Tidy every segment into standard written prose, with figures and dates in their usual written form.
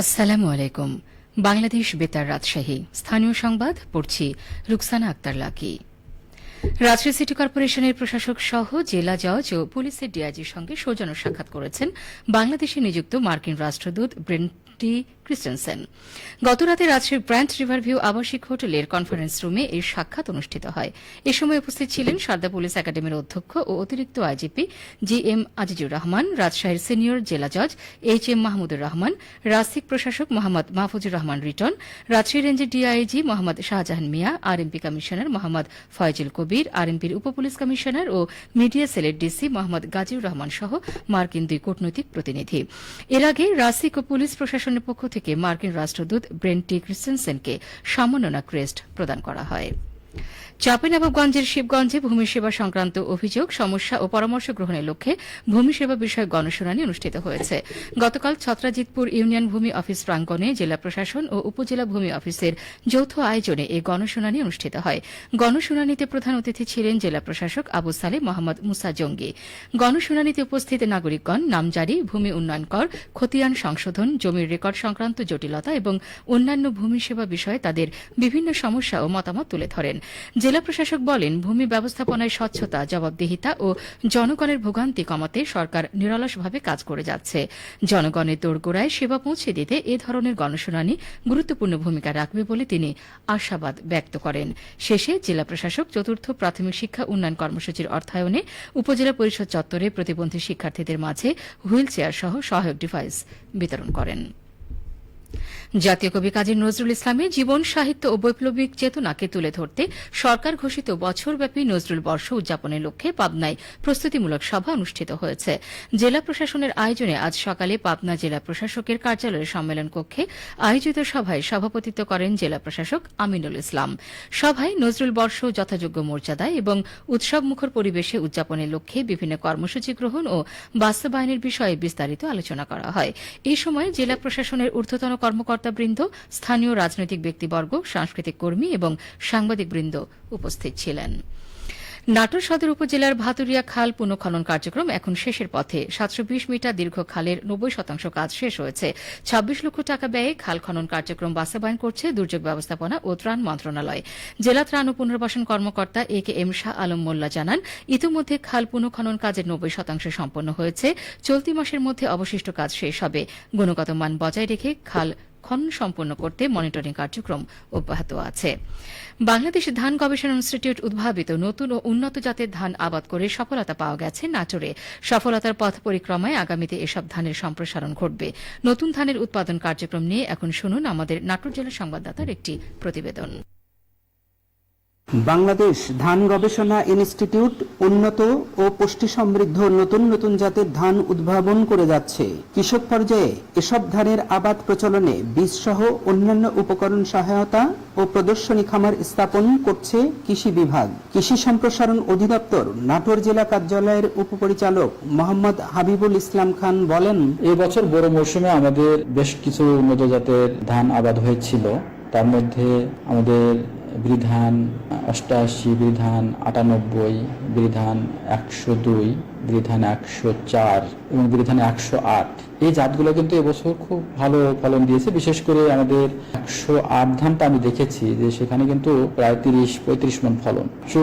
আসসালামু আলাইকুম। বাংলাদেশ বেতার রাজশাহী স্থানীয় সংবাদ পড়ছি রুকসানা আক্তার লাকি। রাজশাহী সিটি কর্পোরেশনের প্রশাসক সহ জেলা জজ ও পুলিশের ডিআইজির সঙ্গে সৌজন্য সাক্ষাৎ করেছেন বাংলাদেশে নিযুক্ত মার্কিন রাষ্ট্রদূত ব্রেন্টি ক্রিস্টেনসেন। গতরাতে রাজশাহীর ব্র্যান্ড রিভারভিউ আবাসিক হোটেলের কনফারেন্স রুমে এই সাক্ষাৎ অনুষ্ঠিত হয়। এ সময় উপস্থিত ছিলেন সারদা পুলিশ একাডেমির অধ্যক্ষ ও অতিরিক্ত আইজিপি জিএম আজিজুর রহমান, রাজশাহীর সিনিয়র জেলা জজ এইচএম মাহমুদুর রহমান, রাসিক প্রশাসক মোহাম্মদ মাহফুজুর রহমান রিটন, রাজশাহী রেঞ্জের ডিআইজি মোহাম্মদ শাহজাহান মিয়া, আরএমপি কমিশনার মোহাম্মদ ফয়জুল কবির, আরএমপির উপপুলিশ কমিশনার ও মিডিয়া সেলের ডিসি মোহাম্মদ গাজীউর রহমান সহ মার্কিন দুই কূটনৈতিক প্রতিনিধি। এর আগে রাসিক ও পুলিশ প্রশাসনের পক্ষ থেকে মার্কিন রাষ্ট্রদূত ব্রেন্টি ক্রিস্টেনসেনকে সম্মাননা ক্রেস্ট প্রদান করা হয়। চাঁপাইনবাবগঞ্জের শিবগঞ্জে ভূমি সেবা সংক্রান্ত অভিযোগ, সমস্যা ও পরামর্শ গ্রহণের লক্ষ্যে ভূমি সেবা বিষয়ক গণশুনানি অনুষ্ঠিত হয়েছে। গতকাল ছত্রাজিতপুর ইউনিয়ন ভূমি অফিস প্রাঙ্গণে জেলা প্রশাসন ও উপজেলা ভূমি অফিসের যৌথ আয়োজনে এই গণশুনানি অনুষ্ঠিত হয়। গণশুনানিতে প্রধান অতিথি ছিলেন জেলা প্রশাসক আবু সালে মোহাম্মদ মুসা জঙ্গি। গণশুনানিতে উপস্থিত নাগরিকগণ নামজারি, ভূমি উন্নয়ন কর, খতিয়ান সংশোধন, জমির রেকর্ড সংক্রান্ত জটিলতা এবং অন্যান্য ভূমি সেবা বিষয়ে তাদের বিভিন্ন সমস্যা ও মতামত তুলে ধরেন। জেলা প্রশাসক বলেন, ভূমি ব্যবস্থাপনায় স্বচ্ছতা, জবাবদিহিতা ও জনগণের ভোগান্তি কমাতে সরকার নিরলসভাবে কাজ করে যাচ্ছে। জনগণের দোরগোড়ায় সেবা পৌঁছে দিতে এ ধরনের গণশুনানি গুরুত্বপূর্ণ ভূমিকা রাখবে বলে তিনি আশাবাদ ব্যক্ত করেন। শেষে জেলা প্রশাসক চতুর্থ প্রাথমিক শিক্ষা উন্নয়ন কর্মসূচির অর্থায়নে উপজেলা পরিষদ চত্বরে প্রতিবন্ধী শিক্ষার্থীদের মাঝে হুইল চেয়ার সহ সহায়ক ডিভাইস বিতরণ করেন। জাতীয় কবি কাজী নজরুল ইসলামের জীবন, সাহিত্য ও বৈপ্লবিক চেতনাকে তুলে ধরতে সরকার ঘোষিত বছরব্যাপী নজরুল বর্ষ উদযাপনের লক্ষ্যে পাবনায় প্রস্তুতিমূলক সভা অনুষ্ঠিত হয়েছে। জেলা প্রশাসনের আয়োজনে আজ সকালে পাবনা জেলা প্রশাসকের কার্যালয়ের সম্মেলন কক্ষে আয়োজিত সভায় সভাপতিত্ব করেন জেলা প্রশাসক আমিনুল ইসলাম। সভায় নজরুল বর্ষ যথাযোগ্য মর্যাদায় এবং উৎসবমুখর পরিবেশে উদযাপনের লক্ষ্যে বিভিন্ন কর্মসূচি গ্রহণ ও বাস্তবায়নের বিষয়ে বিস্তারিত আলোচনা করা হয়। এই সময় জেলা প্রশাসনের ঊর্ধ্বতন কর্মকর্তাবৃন্দ, স্থানীয় রাজনৈতিক ব্যক্তিবর্গ, সাংস্কৃতিক কর্মী এবং সাংবাদিকবৃন্দ উপস্থিত ছিলেন। নাটোর সদর উপজেলার ভাতুরিয়া খাল পুনঃখনন কার্যক্রম এখন শেষের পথে। 720 মিটার দীর্ঘ খালের 90% কাজ শেষ হয়েছে। 26 লক্ষ টাকা ব্যয়ে খাল খনন কার্যক্রম বাস্তবায়ন করছে দুর্যোগ ব্যবস্থাপনা ও ত্রাণ মন্ত্রণালয়। জেলা ত্রাণ ও পুনর্বাসন কর্মকর্তা একেএম শাহ আলম মোল্লা জানান, ইতিমধ্যে খাল পুনঃখনন কাজের 90% সম্পন্ন হয়েছে। চলতি মাসের মধ্যে অবশিষ্ট কাজ শেষ হবে। গুণগত মান বজায় রেখে খাল খনন সম্পন্ন করতে মনিটরিং কার্যক্রম অব্যাহত আছে। বাংলাদেশ ধান গবেষণা ইনস্টিটিউট উদ্ভাবিত নতুন ও উন্নত জাতের ধান আবাদ করে সফলতা পাওয়া গেছে নাটোরে। সফলতার পথ পরিক্রমায় আগামীতে এসব ধানের সম্প্রসারণ ঘটবে। নতুন ধানের উৎপাদন কার্যক্রম নিয়ে এখন শুনুন আমাদের নাটোর জেলা সংবাদদাতার একটি প্রতিবেদন। বাংলাদেশ ধান গবেষণা ইনস্টিটিউট উন্নত ও পুষ্টি সমৃদ্ধ নতুন নতুন জাতের ধান উদ্ভাবন করে যাচ্ছে। কৃষক পর্যায়ে এসব ধানের আবাদ প্রচলনে বীজ সহ অন্যান্য উপকরণ সহায়তা ও প্রদর্শনী খামার স্থাপন করছে কৃষি বিভাগ। কৃষি সম্প্রসারণ অধিদপ্তর নাটোর জেলা কার্যালয়ের উপপরিচালক মোহাম্মদ হাবিবুল ইসলাম খান বলেন, এবছর বড় মৌসুমে আমাদের বেশ কিছু উন্নত জাতের ধান আবাদ হয়েছিল। তার মধ্যে আমাদের বৃধান 88, বৃধান 98, বৃধান 102, বৃধান 104 এবং বৃধান 108 এই জাতগুলো কিন্তু এবছর খুব ভালো ফলন দিয়েছে। বিশেষ করে আমাদের 108 ধানটা আমি দেখেছি যে সেখানে কিন্তু প্রায় 30-35 মণ ফলন। তো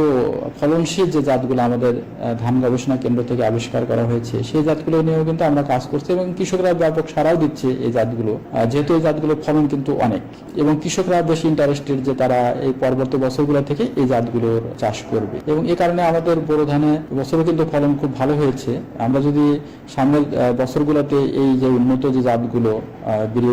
ফলনশীল যে জাতগুলো আমাদের ধান গবেষণা কেন্দ্র থেকে আবিষ্কার করা হয়েছে সেই জাতগুলো নিয়েও কিন্তু আমরা কাজ করছি এবং কৃষকরা ব্যাপক সাড়াও দিচ্ছে এই জাতগুলো, যেহেতু এই জাতগুলো ফলন কিন্তু অনেক এবং কৃষকরা বেশি ইন্টারেস্টেড যে তারা এই পরবর্তী বছরগুলো থেকে এই জাতগুলোর চাষ করবে এবং এই কারণে আমাদের বোরো ধানে বছরও কিন্তু ফলন খুব ভালো হয়েছে। আমরা যদি সামনের বছরগুলোতে এই যে উন্নত যে জাতগুলো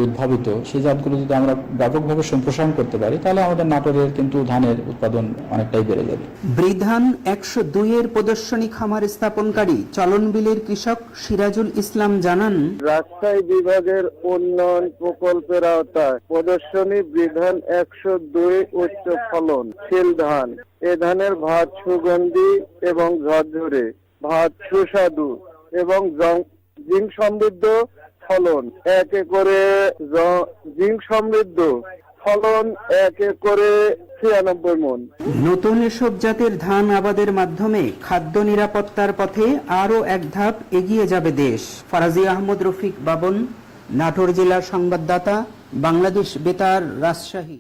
উদ্ভাবিত সেই জাতগুলো যদি আমরা ব্যাপকভাবে সম্প্রসারণ করতে পারি তাহলে আমাদের নাটোরের কিন্তু ধানের উৎপাদন অনেকটাই বেড়ে যাবে। বৃধান 102 এর প্রদর্শনী খামার স্থাপনকারী চলনবিলের কৃষক সিরাজুল ইসলাম জানান, রাজশাহী বিভাগের উন্নয়ন প্রকল্পের আওতায় প্রদর্শনী বৃধান 102 উচ্চ ফলনশীল ধান। এ ধানের ভাত সুগন্ধি এবং ঝরঝরে, ভাত সুস্বাদু এবং জিঙ্ক সমৃদ্ধ ফলন। 1 একরে জিঙ্ক সমৃদ্ধ ফলন 1 একরে 96 মণ। নতুন এসব জাতের ধান আবাদের মাধ্যমে খাদ্য নিরাপত্তার পথে আরও এক ধাপ এগিয়ে যাবে দেশ। ফারাজি আহমদ রফিক, বাবন, নাটোর জেলার সংবাদদাতা, বাংলাদেশ বেতার, রাজশাহী।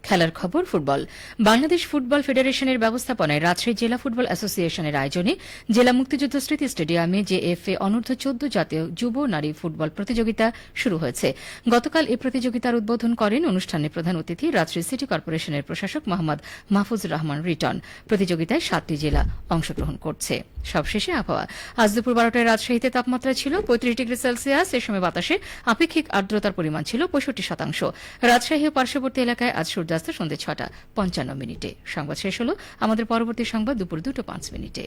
খেলার খবর ফুটবল। বাংলাদেশ ফুটবল ফেডারেশনের ব্যবস্থাপনায় রাজশাহী জেলা ফুটবল অ্যাসোসিয়েশনের আয়োজনে জেলা মুক্তিযুদ্ধ স্মৃতি স্টেডিয়ামে জেএফএ অনূর্ধ্ব 14 জাতীয় যুব নারী ফুটবল প্রতিযোগিতা শুরু হয়েছে। গতকাল এই প্রতিযোগিতার উদ্বোধন করেন অনুষ্ঠানে প্রধান অতিথি রাজশাহী সিটি কর্পোরেশনের প্রশাসক মোহাম্মদ মাহফুজুর রহমান রিটন। প্রতিযোগিতায় 7টি জেলা অংশগ্রহণ করছে। সবশেষে আবহাওয়া। আজ দুপুর 12টায় রাজশাহীতে তাপমাত্রা ছিল 35 ডিগ্রি সেলসিয়াস। এ সময় বাতাসে আপেক্ষিক আর্দ্রতার পরিমাণ ছিল 65%। রাজশাহী ও পার্শ্ববর্তী এলাকায় আজ সূর্যাস্ত সন্ধ্যে 6টা 55 মিনিটে। সংবাদ শেষ হল। আমাদের পরবর্তী সংবাদ দুপুর 2টা 5 মিনিটে।